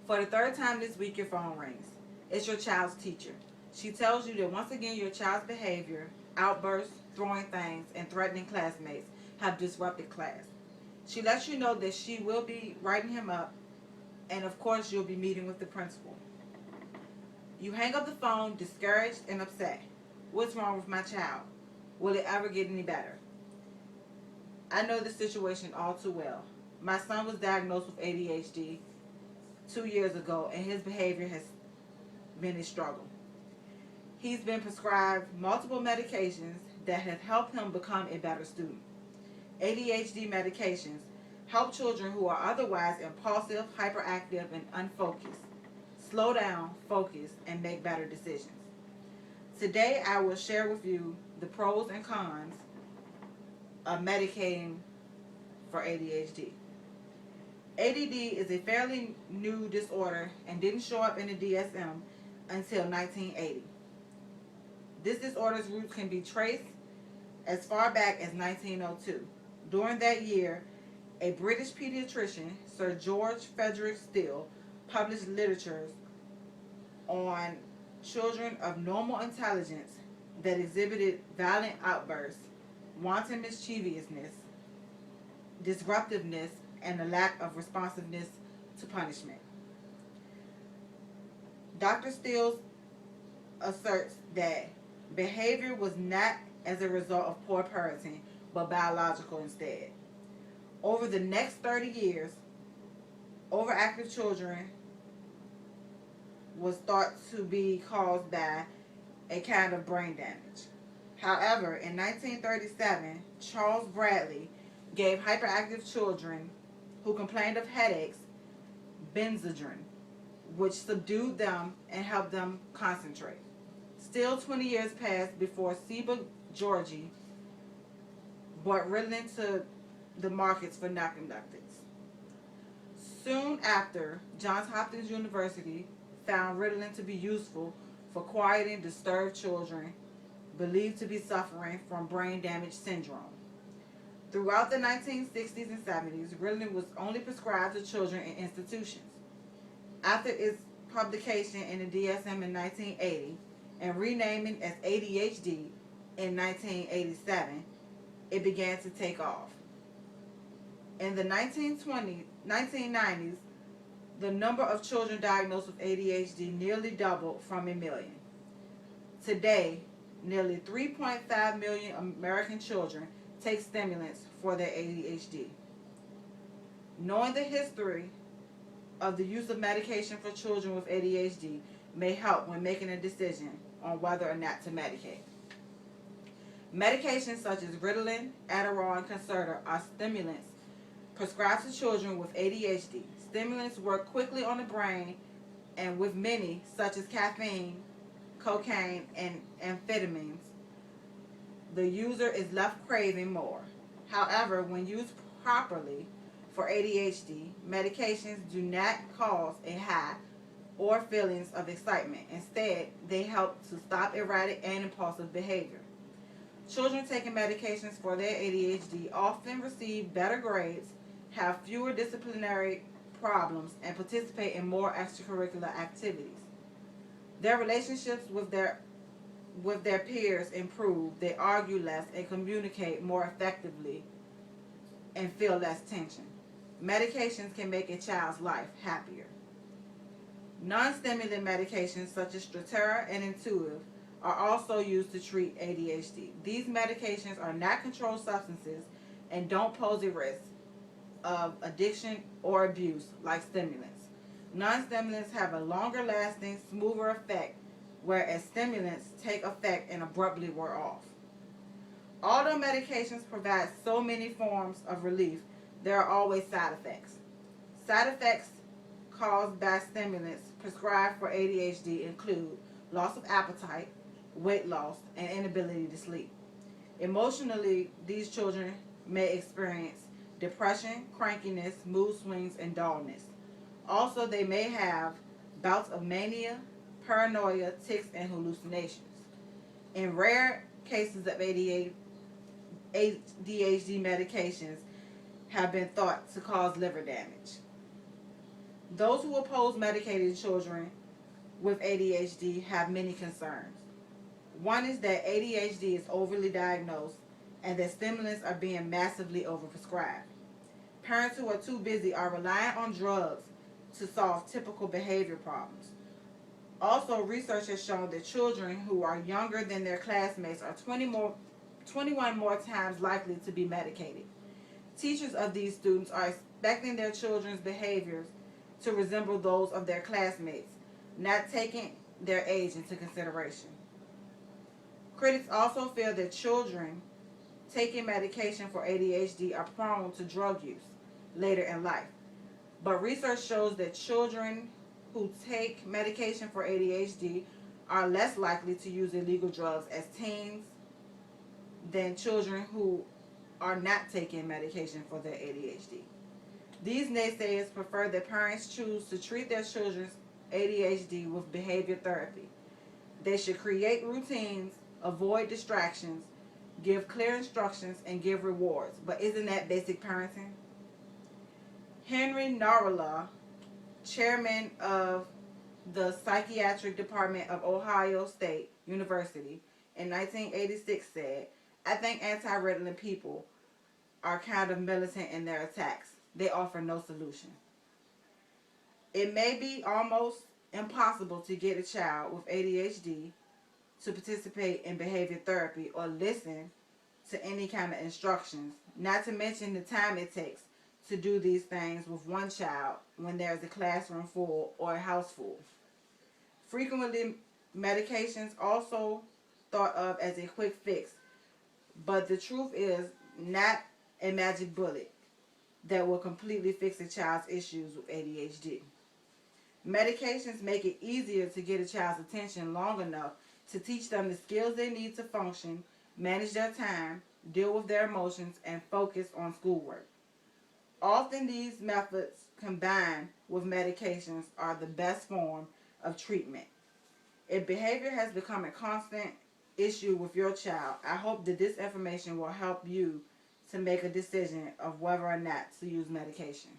For the third time this week, your phone rings. It's your child's teacher. She tells you that once again your child's behavior, outbursts, throwing things, and threatening classmates have disrupted class. She lets you know that she will be writing him up, and of course, you'll be meeting with the principal. You hang up the phone, discouraged and upset. What's wrong with my child? Will it ever get any better? I know the situation all too well. My son was diagnosed with ADHD 2 years ago, and his behavior has been a struggle. He's been prescribed multiple medications that have helped him become a better student. ADHD medications help children who are otherwise impulsive, hyperactive, and unfocused slow down, focus, and make better decisions. Today, I will share with you the pros and cons of medicating for ADHD. ADD is a fairly new disorder and didn't show up in the DSM until 1980. This disorder's roots can be traced as far back as 1902. During that year, a British pediatrician, Sir George Frederick Steele, published literatures on children of normal intelligence that exhibited violent outbursts, wanton mischievousness, disruptiveness, and a lack of responsiveness to punishment. Dr. Steele asserts that behavior was not as a result of poor parenting, but biological instead. Over the next 30 years, overactive children was thought to be caused by a kind of brain damage. However, in 1937, Charles Bradley gave hyperactive children who complained of headaches Benzodrine, which subdued them and helped them concentrate. Still 20 years passed before Seba Georgi brought Ritalin to the markets for narcoleptics. Soon after, Johns Hopkins University found Ritalin to be useful for quieting disturbed children believed to be suffering from brain damage syndrome. Throughout the 1960s and 70s, Ritalin was only prescribed to children in institutions. After its publication in the DSM in 1980 and renaming as ADHD in 1987, it began to take off. In the 1990s, the number of children diagnosed with ADHD nearly doubled from a million. Today, nearly 3.5 million American children take stimulants for their ADHD. Knowing the history of the use of medication for children with ADHD may help when making a decision on whether or not to medicate. Medications such as Ritalin, Adderall, and Concerta are stimulants prescribed to children with ADHD. Stimulants work quickly on the brain, and with many, such as caffeine, cocaine, and amphetamines, the user is left craving more. However, when used properly for ADHD, medications do not cause a high or feelings of excitement. Instead, they help to stop erratic and impulsive behavior. Children taking medications for their ADHD often receive better grades, have fewer disciplinary problems, and participate in more extracurricular activities. Their relationships with their peers improve, they argue less and communicate more effectively and feel less tension. Medications can make a child's life happier. Non-stimulant medications such as Strattera and Intuitive are also used to treat ADHD. These medications are not controlled substances and don't pose a risk of addiction or abuse like stimulants. Non-stimulants have a longer lasting, smoother effect, whereas stimulants take effect and abruptly wear off. Although medications provide so many forms of relief, there are always side effects. Side effects caused by stimulants prescribed for ADHD include loss of appetite, weight loss, and inability to sleep. Emotionally, these children may experience depression, crankiness, mood swings, and dullness. Also, they may have bouts of mania, paranoia, tics, and hallucinations. In rare cases of ADHD medications have been thought to cause liver damage. Those who oppose medicating children with ADHD have many concerns. One is that ADHD is overly diagnosed and that stimulants are being massively overprescribed. Parents who are too busy are relying on drugs to solve typical behavior problems. Also, research has shown that children who are younger than their classmates are 21 more times likely to be medicated. Teachers of these students are expecting their children's behaviors to resemble those of their classmates, not taking their age into consideration. Critics also feel that children taking medication for ADHD are prone to drug use later in life. But research shows that children who take medication for ADHD are less likely to use illegal drugs as teens than children who are not taking medication for their ADHD. These naysayers prefer that parents choose to treat their children's ADHD with behavior therapy. They should create routines, avoid distractions, give clear instructions, and give rewards. But isn't that basic parenting? Henry Narula, chairman of the psychiatric department of Ohio State University in 1986 said, "I think anti-Ritalin people are kind of militant in their attacks. They offer no solution." It may be almost impossible to get a child with ADHD to participate in behavior therapy or listen to any kind of instructions, not to mention the time it takes to do these things with one child when there's a classroom full or a house full. Frequently, medications also thought of as a quick fix, but the truth is not a magic bullet that will completely fix a child's issues with ADHD. Medications make it easier to get a child's attention long enough to teach them the skills they need to function, manage their time, deal with their emotions, and focus on schoolwork. Often these methods combined with medications are the best form of treatment. If behavior has become a constant issue with your child, I hope that this information will help you to make a decision of whether or not to use medication.